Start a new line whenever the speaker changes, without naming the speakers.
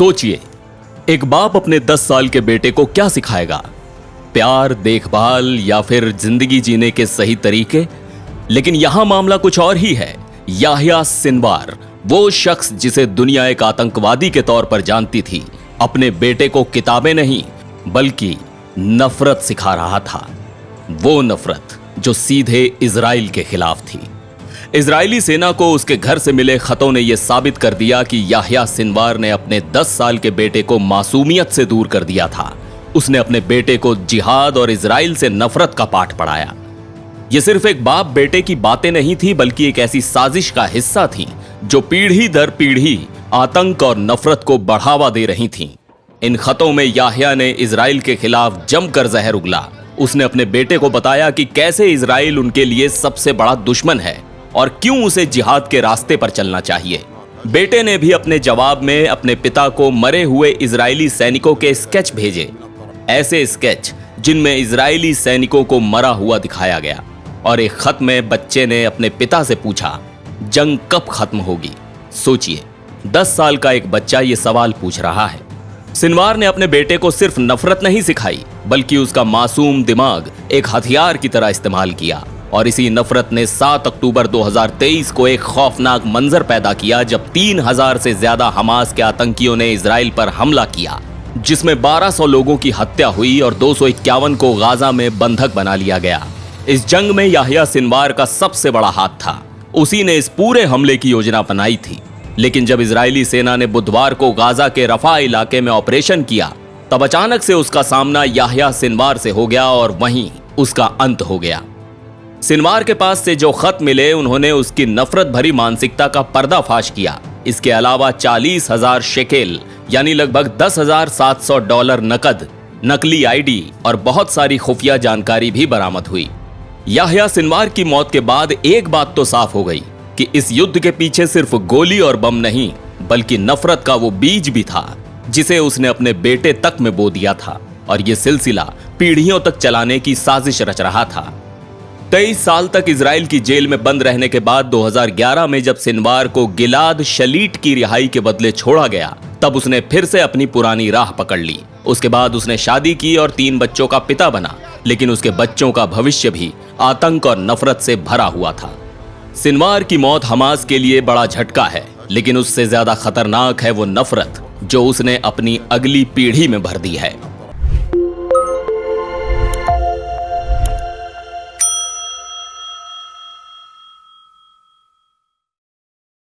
सोचिए, एक बाप अपने 10 साल के बेटे को क्या सिखाएगा? प्यार, देखभाल या फिर जिंदगी जीने के सही तरीके? लेकिन यहां मामला कुछ और ही है। याह्या सिनवार, वो शख्स जिसे दुनिया एक आतंकवादी के तौर पर जानती थी, अपने बेटे को किताबें नहीं बल्कि नफरत सिखा रहा था। वो नफरत जो सीधे इजराइल के खिलाफ थी। इजरायली सेना को उसके घर से मिले खतों ने यह साबित कर दिया कि याह्या सिनवार ने अपने 10 साल के बेटे को मासूमियत से दूर कर दिया था। उसने अपने बेटे को जिहाद और इजराइल से नफरत का पाठ पढ़ाया। यह सिर्फ एक बाप बेटे की बातें नहीं थी, बल्कि एक ऐसी साजिश का हिस्सा थी जो पीढ़ी दर पीढ़ी आतंक और नफरत को बढ़ावा दे रही थी। इन खतों में याह्या ने इजराइल के खिलाफ जमकर जहर उगला। उसने अपने बेटे को बताया कि कैसे इजराइल उनके लिए सबसे बड़ा दुश्मन है और क्यों उसे जिहाद के रास्ते पर चलना चाहिए। बेटे ने भी अपने जवाब में अपने पिता को मरे हुए इजरायली सैनिकों के स्केच भेजे, ऐसे स्केच जिनमें इजरायली सैनिकों को मरा हुआ दिखाया गया। और एक खत में बच्चे ने अपने पिता से पूछा, जंग कब खत्म होगी? सोचिए, 10 साल का एक बच्चा ये सवाल पूछ रहा है। सिनवार ने अपने बेटे को सिर्फ नफरत नहीं सिखाई, बल्कि उसका मासूम दिमाग एक हथियार की तरह इस्तेमाल किया। और इसी नफरत ने 7 अक्टूबर 2023 को एक खौफनाक मंजर पैदा किया, जब 3000 से ज्यादा हमास के आतंकियों ने इजराइल पर हमला किया, जिसमें 1200 लोगों की हत्या हुई और 251 को गाजा में बंधक बना लिया गया। इस जंग में याह्या सिनवार का सबसे बड़ा हाथ था। उसी ने इस पूरे हमले की योजना बनाई थी। लेकिन जब इजरायली सेना ने बुधवार को गाजा के रफा इलाके में ऑपरेशन किया, तब अचानक से उसका सामना याह्या सिनवार से हो गया और वहीं उसका अंत हो गया। सिनवार के पास से जो खत मिले, उन्होंने उसकी नफरत भरी मानसिकता का पर्दाफाश किया। इसके अलावा 40,000 शेकेल यानी लगभग $10,700 नकद, नकली आईडी और बहुत सारी खुफिया जानकारी भी बरामद हुई। याह्या सिनवार की मौत के बाद एक बात तो साफ हो गई कि इस युद्ध के पीछे सिर्फ गोली और बम नहीं, बल्कि नफरत का वो बीज भी था जिसे उसने अपने बेटे तक में बो दिया था। और ये सिलसिला पीढ़ियों तक चलाने की साजिश रच रहा था। 23 साल तक इजराइल की जेल में बंद रहने के बाद 2011 में जब सिनवार को गिलाद शलीट की रिहाई के बदले छोड़ा गया, तब उसने फिर से अपनी पुरानी राह पकड़ ली। उसके बाद उसने शादी की और 3 बच्चों का पिता बना। लेकिन उसके बच्चों का भविष्य भी आतंक और नफरत से भरा हुआ था। सिनवार की मौत हमास के लिए बड़ा झटका है, लेकिन उससे ज्यादा खतरनाक है वो नफरत जो उसने अपनी अगली पीढ़ी में भर दी है।